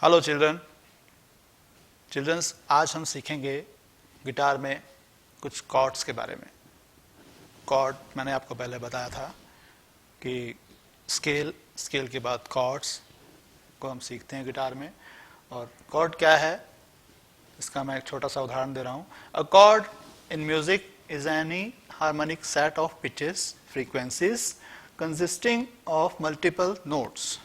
Hello children's, आज हम सीखेंगे गिटार में कुछ कॉर्ड्स के बारे में। कॉर्ड मैंने आपको पहले बताया था कि स्केल के बाद कॉर्ड्स को हम सीखते हैं गिटार में। और कॉर्ड क्या है इसका मैं एक छोटा सा उदाहरण दे रहा हूँ। A chord in music is any harmonic set of pitches frequencies consisting of multiple notes.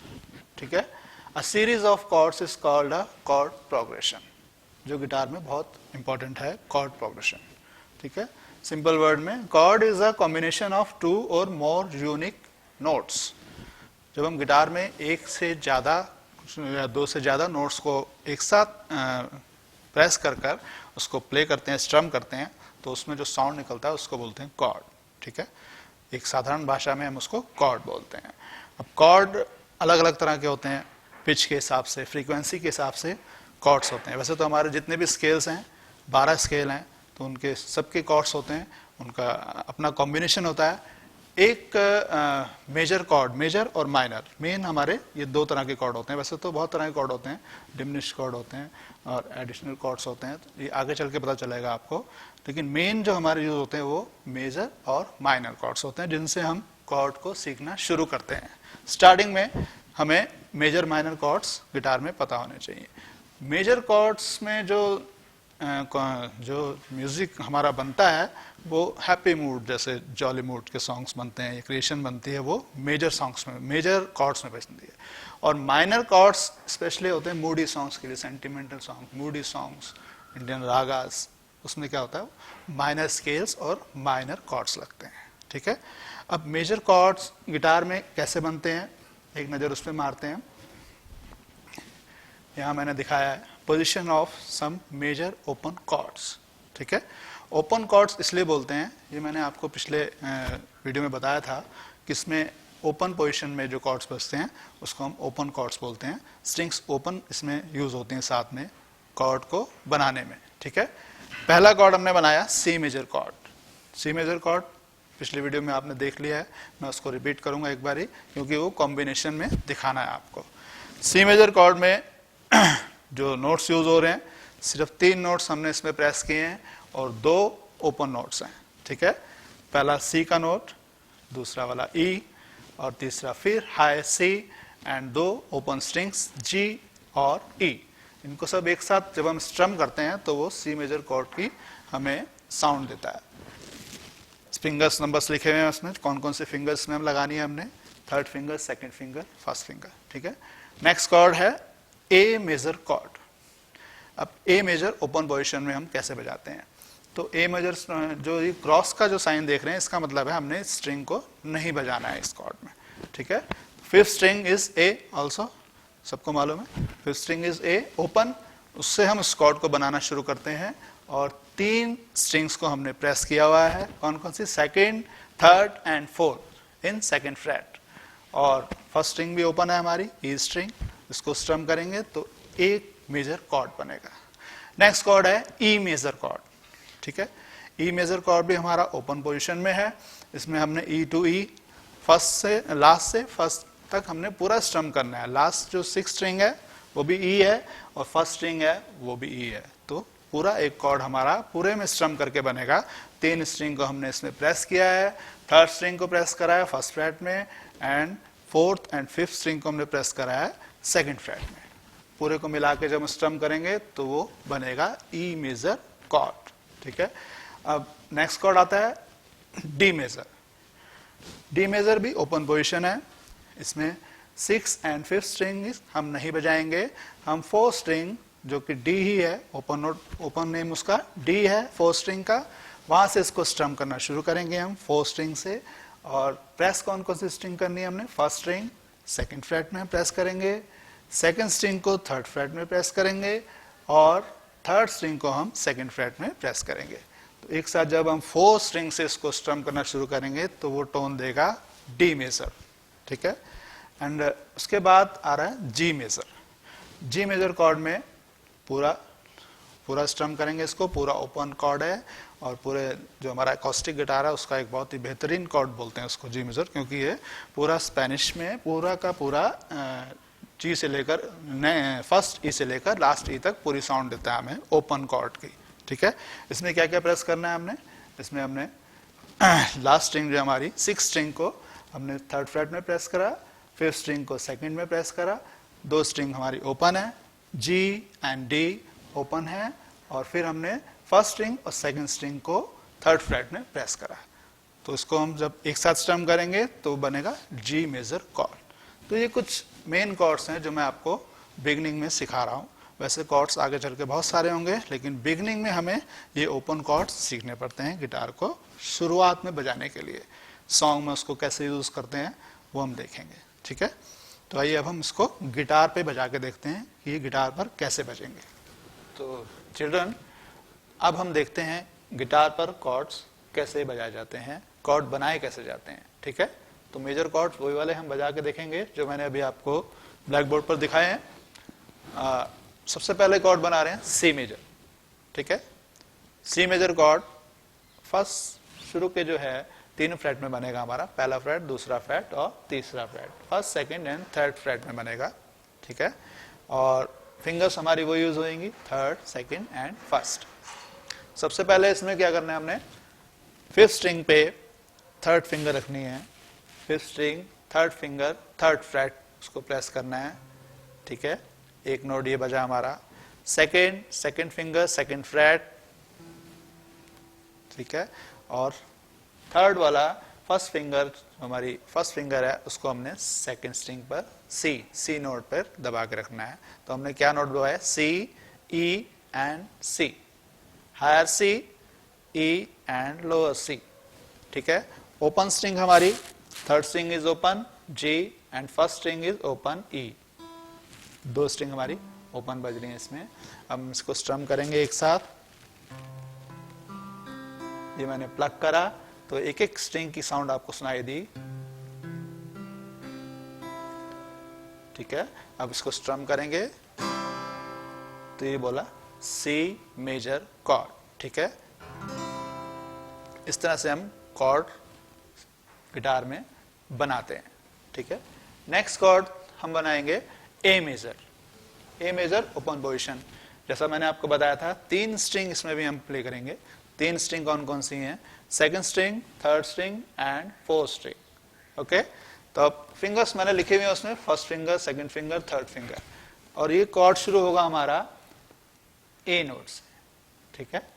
ठीक है, a series of chords is called a chord progression, जो गिटार में बहुत इंपॉर्टेंट है, कॉर्ड प्रोग्रेशन। ठीक है, सिंपल वर्ड में chord is a combination of two or more unique notes. जब हम गिटार में एक से ज्यादा या दो से ज्यादा नोट्स को एक साथ प्रेस कर उसको प्ले करते हैं, स्ट्रम करते हैं, तो उसमें जो साउंड निकलता है उसको बोलते हैं कॉर्ड। ठीक है, एक साधारण भाषा में हम उसको कॉर्ड बोलते हैं। अब कॉर्ड अलग अलग तरह के होते हैं, पिच के हिसाब से, फ्रीक्वेंसी के हिसाब से कॉर्ड्स होते हैं। वैसे तो हमारे जितने भी स्केल्स हैं 12 स्केल हैं, तो उनके सबके कॉर्ड्स होते हैं, उनका अपना कॉम्बिनेशन होता है। एक मेजर कॉर्ड, मेजर और माइनर, मेन हमारे ये दो तरह के कॉर्ड होते हैं। वैसे तो बहुत तरह के कॉर्ड होते हैं, डिमिनिश कॉर्ड होते हैं और एडिशनल कॉर्ड्स होते हैं, तो ये आगे चल के पता चलेगा आपको। लेकिन मेन जो हमारे यूज होते हैं वो मेजर और माइनर कॉर्ड्स होते हैं, जिनसे हम कॉर्ड को सीखना शुरू करते हैं। स्टार्टिंग में हमें मेजर माइनर कॉर्ड्स गिटार में पता होने चाहिए। मेजर कॉर्ड्स में जो म्यूजिक हमारा बनता है वो हैप्पी मूड, जैसे जॉली मूड के सॉन्ग्स बनते हैं या क्रिएशन बनती है, वो मेजर सॉन्ग्स में, मेजर कॉर्ड्स में बजती है। और माइनर कॉर्ड्स स्पेशली होते हैं मूडी सॉन्ग्स के लिए, sentimental song, Moody songs, Indian ragas, उसमें क्या होता है माइनर स्केल्स और माइनर कॉर्ड्स लगते हैं। ठीक है, अब मेजर कॉर्ड्स गिटार में कैसे बनते हैं एक नज़र उस पर मारते हैं। यहाँ मैंने दिखाया है position of some major open chords. ठीक है, ओपन कॉर्ड्स इसलिए बोलते हैं, ये मैंने आपको पिछले वीडियो में बताया था कि इसमें ओपन पोजीशन में जो कॉर्ड्स बजते हैं उसको हम ओपन कॉर्ड्स बोलते हैं। स्ट्रिंग्स ओपन इसमें यूज होती हैं साथ में कॉर्ड को बनाने में। ठीक है, पहला कॉर्ड हमने बनाया C major chord. C major chord पिछले वीडियो में आपने देख लिया है, मैं उसको रिपीट करूंगा एक बारी क्योंकि वो कॉम्बिनेशन में दिखाना है आपको। सी मेजर कॉर्ड में जो नोट्स यूज हो रहे हैं, सिर्फ 3 नोट्स हमने इसमें प्रेस किए हैं और 2 ओपन नोट्स हैं। ठीक है, पहला सी का नोट, दूसरा वाला ई और तीसरा फिर high C and 2 open strings G और ई। इनको सब एक साथ जब हम स्ट्रम करते हैं तो वो सी मेजर कॉर्ड की हमें साउंड देता है। फिंगर्स नंबर्स लिखे हुए हैं उसमें, कौन कौन से फिंगर्स में हम लगानी है हमने, 3rd finger, 2nd finger, 1st finger. ठीक है, नेक्स्ट कॉर्ड है ए मेजर कॉर्ड। अब ए मेजर ओपन पोजीशन में हम कैसे बजाते हैं, तो ए मेजर जो ये क्रॉस का जो साइन देख रहे हैं इसका मतलब है हमने स्ट्रिंग को नहीं बजाना है इस कॉर्ड में। ठीक है, 5th string is a also, सबको मालूम है 5th string is a open, उससे हम इस कॉर्ड को बनाना शुरू करते हैं। और 3 स्ट्रिंग्स को हमने प्रेस किया हुआ है, कौन कौन सी, 2nd, 3rd and 4th in 2nd freight. और 1st स्ट्रिंग भी ओपन है हमारी, ई स्ट्रिंग, इसको स्ट्रम करेंगे तो एक मेजर कॉर्ड बनेगा। नेक्स्ट कॉर्ड है ई मेजर कॉर्ड। ठीक है, ई मेजर कॉर्ड भी हमारा ओपन पोजीशन में है। इसमें हमने ई टू ई, फर्स्ट से लास्ट से फर्स्ट तक हमने पूरा स्ट्रम करना है। लास्ट जो 6th स्ट्रिंग है वो भी ई है और 1st स्ट्रिंग है वो भी ई है, तो पूरा एक कॉर्ड हमारा पूरे में स्ट्रम करके बनेगा। 3 स्ट्रिंग को हमने इसमें प्रेस किया है, 3rd स्ट्रिंग को प्रेस करा है 1st फ्रेट में and 4th and 5th string को हमने प्रेस करा है 2nd फ्रेट में। पूरे को मिला के जब हम स्ट्रम करेंगे तो वो बनेगा ई मेजर कॉर्ड। ठीक है, अब नेक्स्ट कॉर्ड आता है डी मेजर। डी मेजर भी ओपन पोजीशन है, इसमें 6th एंड 5th स्ट्रिंग हम नहीं बजाएंगे, हम 4th स्ट्रिंग जो कि डी ही है, ओपन नोट, ओपन नेम उसका डी है 4th स्ट्रिंग का, वहां से इसको स्ट्रम करना शुरू करेंगे हम 4th स्ट्रिंग से। और प्रेस कौन कौन सी स्ट्रिंग करनी है हमने, 1st स्ट्रिंग 2nd फ्रेट में प्रेस करेंगे, 2nd स्ट्रिंग को 3rd फ्रेट में प्रेस करेंगे और 3rd स्ट्रिंग को हम 2nd फ्रेट में प्रेस करेंगे। तो एक साथ जब हम 4th स्ट्रिंग से इसको स्ट्रम करना शुरू करेंगे तो वो टोन देगा डी मेजर। ठीक है, एंड उसके बाद आ रहा है G major. G major chord में पूरा स्ट्रम करेंगे इसको, पूरा ओपन कॉर्ड है और पूरे जो हमारा एकॉस्टिक गिटार है उसका एक बहुत ही बेहतरीन कॉर्ड बोलते हैं उसको जी मेजर, क्योंकि ये पूरा स्पेनिश में पूरा का पूरा जी से लेकर फर्स्ट ई से लेकर लास्ट ई तक पूरी साउंड देता है हमें ओपन कॉर्ड की, ठीक है। इसमें क्या क्या प्रेस करना है हमने, इसमें हमने लास्ट स्ट्रिंग जो हमारी 6 स्ट्रिंग को हमने 3rd फ्रेट में प्रेस करा, 5th स्ट्रिंग को 2nd में प्रेस करा, 2 स्ट्रिंग हमारी ओपन है, जी एंड डी ओपन है, और फिर हमने 1st स्ट्रिंग और 2nd स्ट्रिंग को 3rd फ्रेट में प्रेस करा। तो इसको हम जब एक साथ स्ट्रम करेंगे तो बनेगा जी मेजर कॉर्ड। तो ये कुछ मेन कॉर्ड्स हैं जो मैं आपको बिगनिंग में सिखा रहा हूँ। वैसे कॉर्ड्स आगे चल के बहुत सारे होंगे, लेकिन बिगनिंग में हमें ये ओपन कॉर्ड्स सीखने पड़ते हैं गिटार को शुरुआत में बजाने के लिए। सॉन्ग में उसको कैसे यूज करते हैं वो हम देखेंगे, ठीक है। तो आइए अब हम इसको गिटार पे बजा के देखते हैं कि ये गिटार पर कैसे बजेंगे। तो चिल्ड्रन, अब हम देखते हैं गिटार पर कॉर्ड्स कैसे बजाए जाते हैं, कॉर्ड बनाए कैसे जाते हैं, ठीक है। तो मेजर कॉर्ड्स वही वाले हम बजा के देखेंगे जो मैंने अभी आपको ब्लैक बोर्ड पर दिखाए हैं। सबसे पहले कॉर्ड बना रहे हैं सी मेजर, ठीक है। सी मेजर कॉर्ड फर्स्ट शुरू के जो है 3 फ्रेट में बनेगा हमारा, पहला फ्रेट, दूसरा फ्रेट और तीसरा freight, 1st, 2nd and 3rd freight में बनेगा, ठीक है। और फिंगर्स हमारी वो यूज होंगी 3rd, 2nd एंड 1st। सबसे पहले इसमें क्या करना है, हमने 5th स्ट्रिंग पे 3rd फिंगर रखनी है, 5th string 3rd finger 3rd freight उसको प्रेस करना है, ठीक है। एक नोट ये बजा हमारा, 2nd फिंगर 2nd फ्रेट, ठीक है। और 3rd वाला 1st फिंगर हमारी 1st फिंगर है उसको हमने 2nd स्ट्रिंग पर सी नोट पर दबा के रखना है। तो हमने क्या नोट दबाया, C, E and C, higher C, E and lower C, ठीक है। ओपन स्ट्रिंग हमारी 3rd string is open, G and 1st string is open, E. 2 string हमारी ओपन बज रही है इसमें। अब हम इसको स्ट्रम करेंगे एक साथ। ये मैंने प्लग करा तो एक एक स्ट्रिंग की साउंड आपको सुनाई दी, ठीक है। अब इसको स्ट्रम करेंगे तो ये बोला सी मेजर कॉर्ड, ठीक है। इस तरह से हम कॉर्ड गिटार में बनाते हैं, ठीक है। नेक्स्ट कॉर्ड हम बनाएंगे ए मेजर। ए मेजर ओपन पोजीशन, जैसा मैंने आपको बताया था 3 स्ट्रिंग इसमें भी हम प्ले करेंगे। 3 स्ट्रिंग कौन कौन सी हैं, 2nd string, 3rd string and 4th string, okay. तो अब फिंगर्स मैंने लिखे हुए हैं उसमें, 1st finger, 2nd finger, 3rd finger, और ये कॉर्ड शुरू होगा हमारा ए नोट से, ठीक है।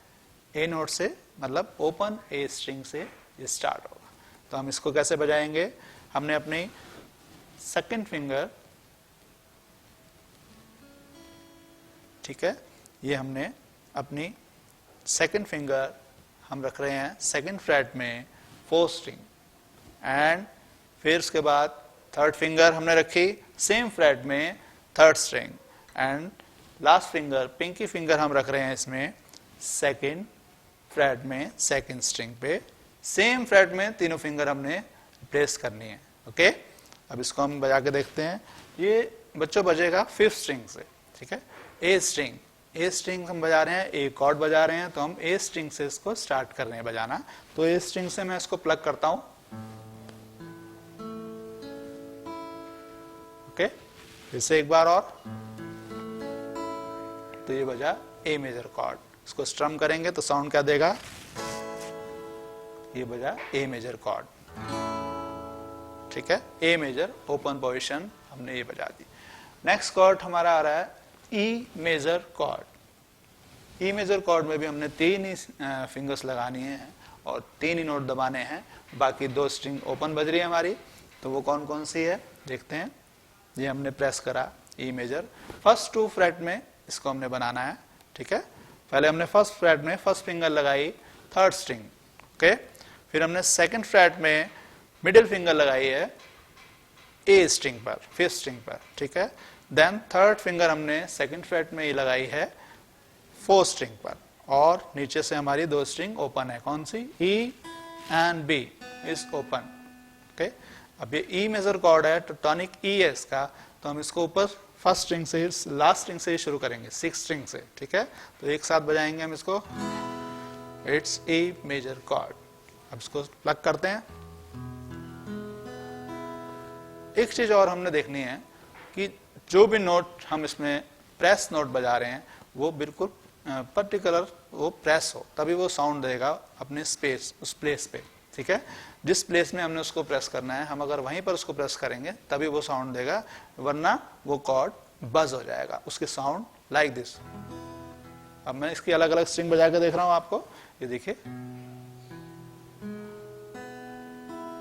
ए नोट से मतलब ओपन ए स्ट्रिंग से ये स्टार्ट होगा। तो हम इसको कैसे बजाएंगे, हमने अपनी 2nd फिंगर, ठीक है, ये हमने अपनी 2nd फिंगर हम रख रहे हैं 2nd फ्रेट में 4th स्ट्रिंग, एंड फिर उसके बाद 3rd फिंगर हमने रखी सेम फ्रेट में 3rd string, and last finger pinky finger हम रख रहे हैं इसमें 2nd फ्रेट में 2nd स्ट्रिंग पे, सेम फ्रेट में तीनों फिंगर हमने प्लेस करनी है, ओके। अब इसको हम बजा के देखते हैं। ये बच्चों बजेगा 5th स्ट्रिंग से, ठीक है। ए स्ट्रिंग हम बजा रहे हैं, ए कॉर्ड बजा रहे हैं, तो हम ए स्ट्रिंग से इसको स्टार्ट कर रहे हैं बजाना। तो ए स्ट्रिंग से मैं इसको प्लग करता हूं, ओके। फिर से एक बार और, तो ये बजा ए मेजर कॉर्ड। इसको स्ट्रम करेंगे तो साउंड क्या देगा, ये बजा ए मेजर कॉर्ड, ठीक है। ए मेजर ओपन पोजीशन हमने ये बजा दी। नेक्स्ट कॉर्ड हमारा आ रहा है E major chord. E major chord में भी हमने 3 ही फिंगर्स लगानी है और 3 ही नोट दबाने हैं, बाकी 2 स्ट्रिंग ओपन बज रही है हमारी। तो वो कौन कौन सी है देखते हैं। ये हमने प्रेस करा ई मेजर, 1st 2 फ्रेट में इसको हमने बनाना है, ठीक है। पहले हमने 1st फ्रेट में 1st फिंगर लगाई 3rd स्ट्रिंग, ओके। फिर हमने 2nd फ्रेट में मिडिल फिंगर लगाई है ए स्ट्रिंग पर, 5th स्ट्रिंग पर, ठीक है। देन 3rd फिंगर हमने 2nd फ्रेट में ये लगाई है 4th स्ट्रिंग पर, और नीचे से हमारी 2 स्ट्रिंग ओपन है, कौन सी, E and B is open, okay. अब ये ई मेजर कॉर्ड है, तो टॉनिक ई है इसका, तो हम इसको ऊपर 1st स्ट्रिंग से, लास्ट स्ट्रिंग से शुरू करेंगे, 6th स्ट्रिंग से, ठीक है। तो एक साथ बजाएंगे हम इसको, इट्स ए मेजर कॉर्ड। अब इसको प्लग करते हैं। एक चीज और हमने देखनी है, कि जो भी नोट हम इसमें प्रेस नोट बजा रहे हैं वो बिल्कुल पर्टिकुलर वो प्रेस हो, तभी वो साउंड देगा अपने स्पेस उस प्लेस पे, ठीक है। जिस प्लेस में हमने उसको प्रेस करना है, हम अगर वहीं पर उसको प्रेस करेंगे तभी वो साउंड देगा, वरना वो कॉर्ड बज हो जाएगा, उसकी साउंड लाइक दिस। अब मैं इसकी अलग अलग स्ट्रिंग बजा के देख रहा हूं आपको, ये देखिए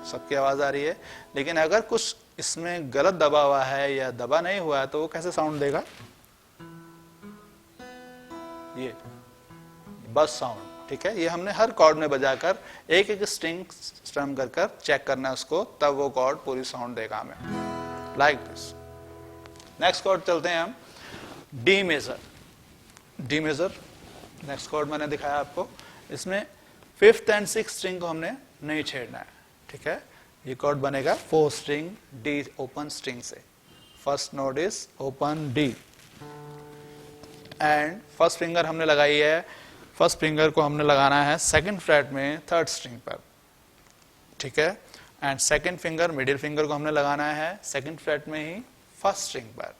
सबकी आवाज आ रही है। लेकिन अगर कुछ इसमें गलत दबा हुआ है या दबा नहीं हुआ है तो वो कैसे साउंड देगा, ये बस साउंड, ठीक है। ये हमने हर कॉर्ड में बजाकर एक एक स्ट्रिंग स्ट्रम कर कर चेक करना है उसको, तब वो कॉर्ड पूरी साउंड देगा हमें, लाइक दिस। नेक्स्ट कॉर्ड चलते हैं हम, D major. D major next cord मैंने दिखाया आपको, इसमें 5th and 6th स्ट्रिंग को हमने नहीं छेड़ना है, ठीक है। ये कॉर्ड बनेगा 4 स्ट्रिंग डी ओपन स्ट्रिंग से। First note is open D and first finger हमने लगाई है, फर्स्ट फिंगर को हमने लगाना है 2nd फ्रेट में 3rd स्ट्रिंग पर, ठीक है। And 2nd finger middle finger को हमने लगाना है 2nd फ्रेट में ही 1st स्ट्रिंग पर,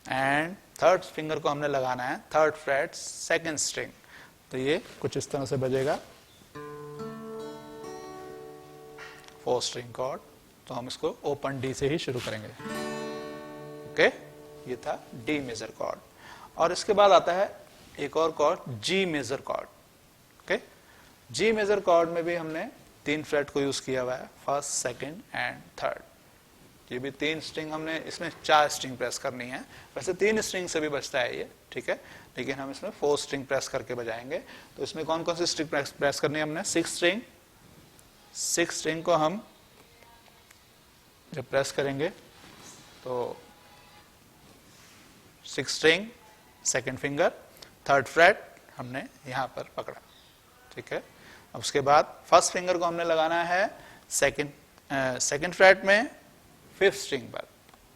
एंड 3rd फिंगर को हमने लगाना है 3rd फ्रेट 2nd स्ट्रिंग। तो ये कुछ इस तरह से बजेगा 4 स्ट्रिंग कॉर्ड। तो हम इसको ओपन डी से ही शुरू करेंगे, ओके। ये था डी मेजर कॉर्ड। और इसके बाद आता है एक और chord, G major chord, okay. G major chord में भी हमने 3 फ्रेट को यूज किया हुआ है, 1st, 2nd एंड 3rd। ये भी 3 स्ट्रिंग, हमने इसमें 4 स्ट्रिंग प्रेस करनी है। वैसे 3 स्ट्रिंग से भी बजता है ये, ठीक है, लेकिन हम इसमें 4 स्ट्रिंग प्रेस करके बजाएंगे। तो इसमें कौन कौन सी स्ट्रिंग प्रेस करनी है हमने, 6 स्ट्रिंग। 6 स्ट्रिंग को हम जब प्रेस करेंगे तो 6 string 2nd finger 3rd freight हमने यहां पर पकड़ा, ठीक है। अब उसके बाद 1st फिंगर को हमने लगाना है 2nd फ्रेट में 5th स्ट्रिंग पर।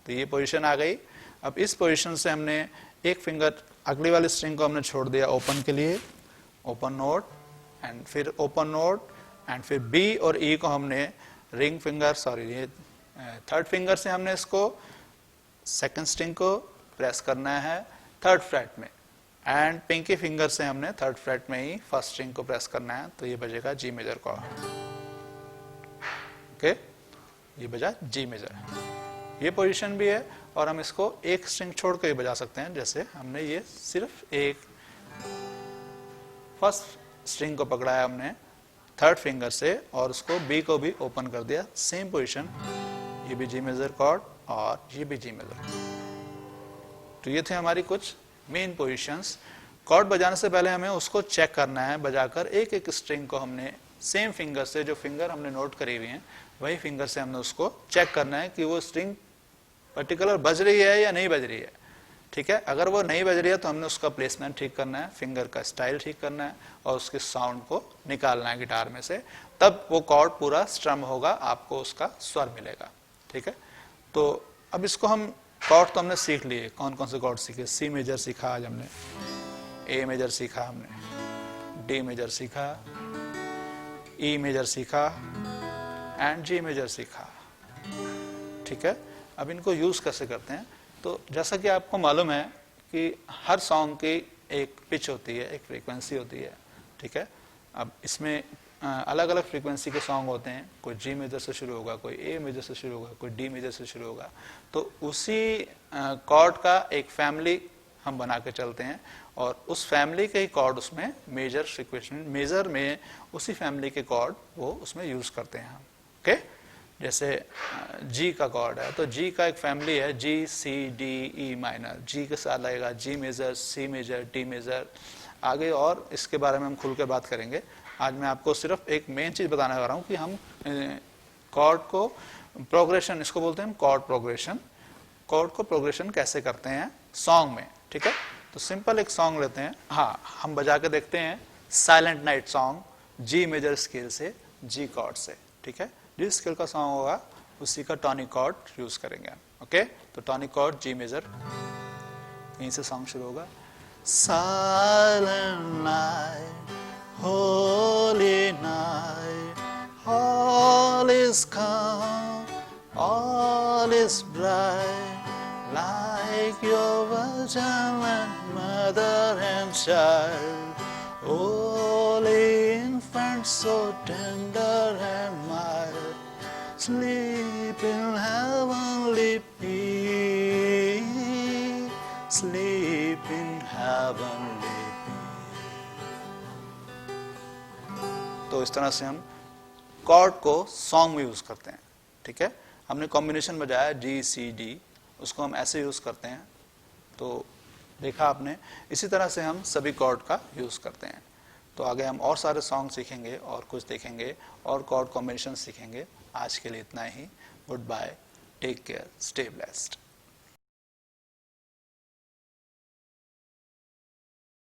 तो ये पोजीशन आ गई। अब इस पोजीशन से हमने एक फिंगर अगली वाली स्ट्रिंग को हमने छोड़ दिया ओपन के लिए, ओपन नोट एंड फिर ओपन नोट एंड फिर बी और ई को हमने रिंग फिंगर, सॉरी ये 3rd फिंगर से हमने इसको 2nd स्ट्रिंग को प्रेस करना है 3rd फ्रेट में, एंड पिंकी फिंगर से हमने 3rd फ्रेट में ही 1st स्ट्रिंग को प्रेस करना है। तो ये बजेगा जी मेजर कॉर्ड, ओके। ये बजा जी मेजर, ये पोजीशन भी है। और हम इसको एक स्ट्रिंग छोड़ कर भी बजा सकते हैं, जैसे हमने ये सिर्फ एक 1st स्ट्रिंग को पकड़ा है हमने 3rd फिंगर से और उसको बी को भी ओपन कर दिया, सेम पोजीशन। ये भी जी मेजर कॉर्ड और ये भी जी मेजर। तो ये थे हमारी कुछ मेन पोजीशंस। कॉर्ड बजाने से पहले हमें उसको चेक करना है, बजाकर एक एक स्ट्रिंग को हमने सेम फिंगर से, जो फिंगर हमने नोट करी हुई है वही फिंगर से हमने उसको चेक करना है कि वो स्ट्रिंग पर्टिकुलर बज रही है या नहीं बज रही है, ठीक है। अगर वो नहीं बज रही है तो हमने उसका प्लेसमेंट ठीक करना है, फिंगर का स्टाइल ठीक करना है और उसके साउंड को निकालना है गिटार में से, तब वो कॉर्ड पूरा स्ट्रम होगा, आपको उसका स्वर मिलेगा, ठीक है। तो अब इसको हम कॉर्ड तो हमने सीख लिए, कौन कौन से कॉर्ड सीखे, सी मेजर सीखा आज हमने, ए मेजर सीखा हमने, डी मेजर सीखा, ई मेजर सीखा एंड जी मेजर सीखा, ठीक है। अब इनको यूज कैसे करते हैं, तो जैसा कि आपको मालूम है कि हर सॉन्ग की एक पिच होती है, एक फ्रीक्वेंसी होती है, ठीक है। अब इसमें अलग अलग फ्रीक्वेंसी के सॉन्ग होते हैं, कोई जी मेजर से शुरू होगा, कोई ए मेजर से शुरू होगा, कोई डी मेजर से शुरू होगा। तो उसी कॉर्ड का एक फैमिली हम बना के चलते हैं और उस फैमिली के ही कॉर्ड उसमें मेजर फ्रीक्वेंसी, मेजर में उसी फैमिली के कॉर्ड वो उसमें यूज करते हैं हम, ओके। जैसे जी का कॉर्ड है तो जी का एक फैमिली है, जी सी डी ई माइनर, जी के साथ लगेगा G major, C major, D major, आगे और इसके बारे में हम खुल के बात करेंगे। आज मैं आपको सिर्फ एक मेन चीज बताने जा रहा हूं कि हम कॉर्ड को प्रोग्रेशन, इसको बोलते हैं कॉर्ड प्रोग्रेशन, कॉर्ड को प्रोग्रेशन कैसे करते हैं सॉन्ग में, ठीक है। तो सिंपल एक सॉन्ग लेते हैं, हाँ हम बजा के देखते हैं, silent night song, G major scale से, जी कॉर्ड से, ठीक है। जिस स्केल का सॉन्ग होगा उसी का टॉनिक कॉर्ड यूज करेंगे, ओके। तो टॉनिक कॉर्ड जी मेजर, यहीं से सॉन्ग शुरू होगा। Silent night, Holi night, all is calm, all is bright, like your virgin and mother and child, holy infant, so tender and mild, sleep in heavenly peace, sleep in heavenly peace. तो इस तरह से हम cord को song में use करते हैं, ठीक है। हमने कॉम्बिनेशन बजाया जी सी डी, उसको हम ऐसे यूज करते हैं, तो देखा आपने। इसी तरह से हम सभी कॉर्ड का यूज करते हैं। तो आगे हम और सारे सॉन्ग सीखेंगे और कुछ देखेंगे और कॉर्ड कॉम्बिनेशन सीखेंगे। आज के लिए इतना ही। Goodbye, take care, stay blessed.